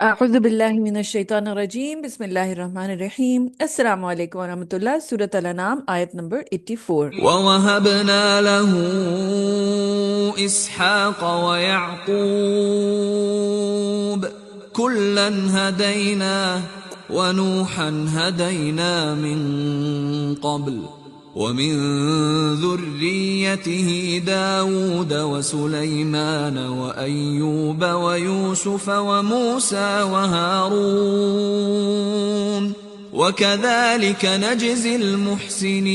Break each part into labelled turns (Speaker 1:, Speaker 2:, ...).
Speaker 1: أعوذ بالله من الشيطان الرجيم بسم الله الرحمن الرحيم السلام عليكم ورحمة الله سورة الأنعام آية نمبر 84.
Speaker 2: ووهبنا له إسحاق ويعقوب كلا هدينا ونوحا هدينا من قبل ومن ذريته داود وسليمان وأيوب ويوسف وموسى وهارون وَكَذَلِكَ نَجْزِي الْمُحْسِنِينَ۔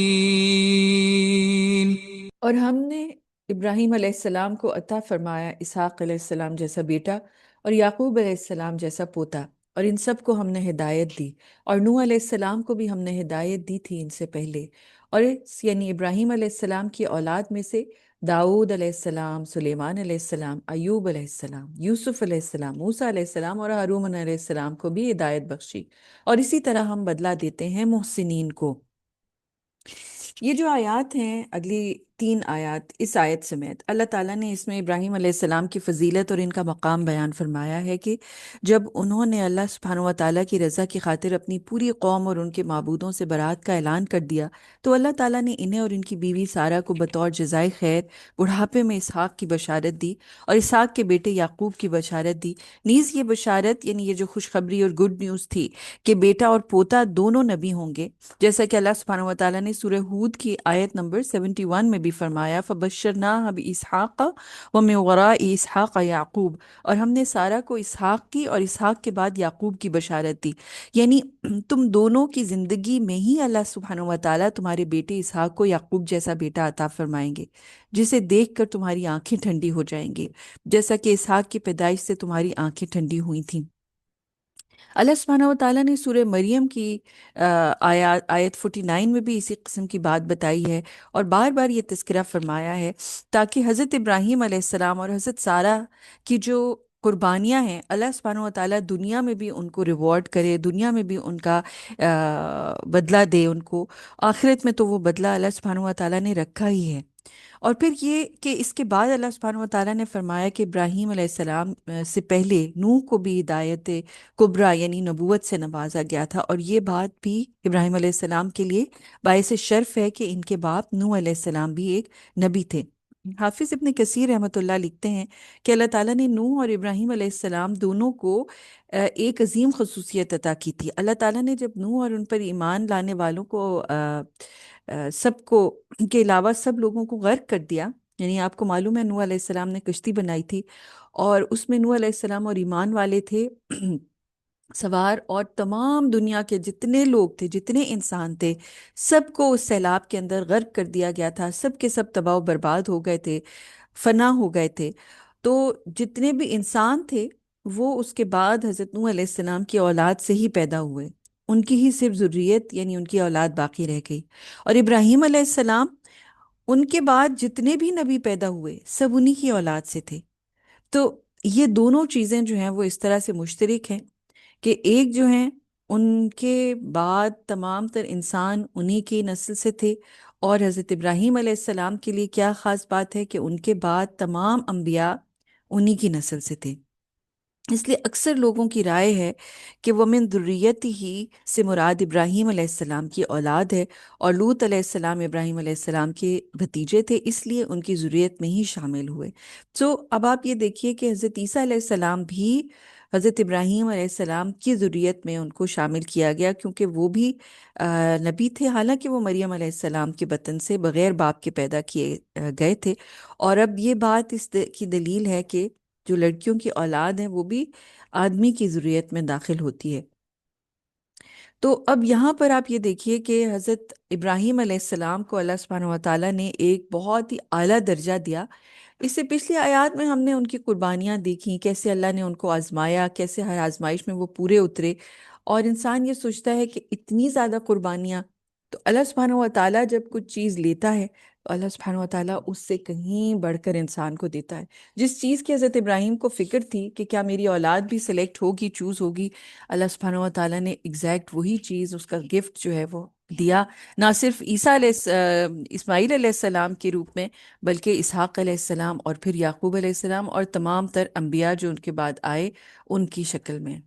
Speaker 1: اور ہم نے ابراہیم علیہ السلام کو عطا فرمایا اسحاق علیہ السلام جیسا بیٹا اور یعقوب علیہ السلام جیسا پوتا، اور ان سب کو ہم نے ہدایت دی، اور نوح علیہ السلام کو بھی ہم نے ہدایت دی تھی ان سے پہلے، اور یعنی ابراہیم علیہ السلام کی اولاد میں سے داؤد علیہ السلام، سلیمان علیہ السلام، ایوب علیہ السلام، یوسف علیہ السلام، موسیٰ علیہ السلام اور ہارون علیہ السلام کو بھی ہدایت بخشی، اور اسی طرح ہم بدلہ دیتے ہیں محسنین کو۔ یہ جو آیات ہیں، اگلی 3 آیات اس آیت سمیت، اللہ تعالیٰ نے اس میں ابراہیم علیہ السلام کی فضیلت اور ان کا مقام بیان فرمایا ہے کہ جب انہوں نے اللہ سبحانہ و تعالیٰ کی رضا کی خاطر اپنی پوری قوم اور ان کے معبودوں سے برات کا اعلان کر دیا، تو اللہ تعالیٰ نے انہیں اور ان کی بیوی سارہ کو بطور جزائے خیر بڑھاپے میں اسحاق کی بشارت دی، اور اسحاق کے بیٹے یعقوب کی بشارت دی۔ نیز یہ بشارت، یعنی یہ جو خوشخبری اور گڈ نیوز تھی کہ بیٹا اور پوتا دونوں نبی ہوں گے، جیسا کہ اللہ سبحانہ و تعالیٰ نے سورہ ہود کی آیت نمبر 71 میں بھی فرمایا، فَبَشَّرْنَاهَ بِإِسْحَاقَ وَمِن وَرَاءِ إِسْحَاقَ یعقوب، اور ہم نے سارہ کو اسحاق کی اور اسحاق کے بعد یعقوب کی بشارت دی، یعنی تم دونوں کی زندگی میں ہی اللہ سبحانہ و تعالیٰ تمہارے بیٹے اسحاق کو یعقوب جیسا بیٹا عطا فرمائیں گے، جسے دیکھ کر تمہاری آنکھیں ٹھنڈی ہو جائیں گی، جیسا کہ اسحاق کی پیدائش سے تمہاری آنکھیں ٹھنڈی ہوئی تھیں۔ اللہ سبحانہ و تعالیٰ نے سورہ مریم کی آیت 49 میں بھی اسی قسم کی بات بتائی ہے، اور بار بار یہ تذکرہ فرمایا ہے تاکہ حضرت ابراہیم علیہ السلام اور حضرت سارہ کی جو قربانیاں ہیں، اللہ سبحانہ و تعالیٰ دنیا میں بھی ان کو ریوارڈ کرے، دنیا میں بھی ان کا بدلہ دے ان کو، آخرت میں تو وہ بدلہ اللہ سبحانہ و تعالیٰ نے رکھا ہی ہے۔ اور پھر یہ کہ اس کے بعد اللہ سبحانہ و تعالیٰ نے فرمایا کہ ابراہیم علیہ السلام سے پہلے نوح کو بھی ہدایت کبریٰ یعنی نبوت سے نوازا گیا تھا، اور یہ بات بھی ابراہیم علیہ السلام کے لیے باعث شرف ہے کہ ان کے باپ نوح علیہ السلام بھی ایک نبی تھے۔ حافظ ابن کثیر رحمۃ اللہ لکھتے ہیں کہ اللہ تعالیٰ نے نوح اور ابراہیم علیہ السلام دونوں کو ایک عظیم خصوصیت عطا کی تھی۔ اللہ تعالیٰ نے جب نوح اور ان پر ایمان لانے والوں کو سب کو کے علاوہ سب لوگوں کو غرق کر دیا، یعنی آپ کو معلوم ہے نوح علیہ السلام نے کشتی بنائی تھی، اور اس میں نوح علیہ السلام اور ایمان والے تھے سوار، اور تمام دنیا کے جتنے لوگ تھے، جتنے انسان تھے، سب کو اس سیلاب کے اندر غرق کر دیا گیا تھا، سب کے سب تباہ و برباد ہو گئے تھے، فنا ہو گئے تھے۔ تو جتنے بھی انسان تھے وہ اس کے بعد حضرت نوح علیہ السلام کی اولاد سے ہی پیدا ہوئے، ان کی ہی صرف ذریت یعنی ان کی اولاد باقی رہ گئی۔ اور ابراہیم علیہ السلام، ان کے بعد جتنے بھی نبی پیدا ہوئے سب انہی کی اولاد سے تھے۔ تو یہ دونوں چیزیں جو ہیں وہ اس طرح سے مشترک ہیں کہ ایک جو ہیں ان کے بعد تمام تر انسان انہی کی نسل سے تھے، اور حضرت ابراہیم علیہ السلام کے لیے کیا خاص بات ہے کہ ان کے بعد تمام انبیاء انہی کی نسل سے تھے۔ اس لیے اکثر لوگوں کی رائے ہے کہ ومن ذریتی ہی سے مراد ابراہیم علیہ السلام کی اولاد ہے، اور لوط علیہ السلام ابراہیم علیہ السلام کے بھتیجے تھے، اس لیے ان کی ذریت میں ہی شامل ہوئے۔ تو اب آپ یہ دیکھیے کہ حضرت عیسیٰ علیہ السلام بھی حضرت ابراہیم علیہ السلام کی ذریت میں ان کو شامل کیا گیا، کیونکہ وہ بھی نبی تھے، حالانکہ وہ مریم علیہ السلام کے بطن سے بغیر باپ کے پیدا کیے گئے تھے۔ اور اب یہ بات اس کی دلیل ہے کہ جو لڑکیوں کی اولاد ہیں وہ بھی آدمی کی ذریت میں داخل ہوتی ہے۔ تو اب یہاں پر آپ یہ دیکھیے کہ حضرت ابراہیم علیہ السلام کو اللہ سبحانہ و تعالیٰ نے ایک بہت ہی اعلیٰ درجہ دیا۔ اس سے پچھلی آیات میں ہم نے ان کی قربانیاں دیکھیں، کیسے اللہ نے ان کو آزمایا، کیسے ہر آزمائش میں وہ پورے اترے، اور انسان یہ سوچتا ہے کہ اتنی زیادہ قربانیاں، تو اللہ سبحانہ و تعالیٰ جب کچھ چیز لیتا ہے تو اللہ سبحانہ و تعالیٰ اس سے کہیں بڑھ کر انسان کو دیتا ہے۔ جس چیز کی حضرت ابراہیم کو فکر تھی کہ کیا میری اولاد بھی سلیکٹ ہوگی، چوز ہوگی، اللہ سبحانہ و تعالیٰ نے ایگزیکٹ وہی چیز، اس کا گفٹ جو ہے وہ دیا، نہ صرف اسماعیل علیہ السلام کے روپ میں، بلکہ اسحاق علیہ السلام اور پھر یعقوب علیہ السلام اور تمام تر انبیاء جو ان کے بعد آئے ان کی شکل میں۔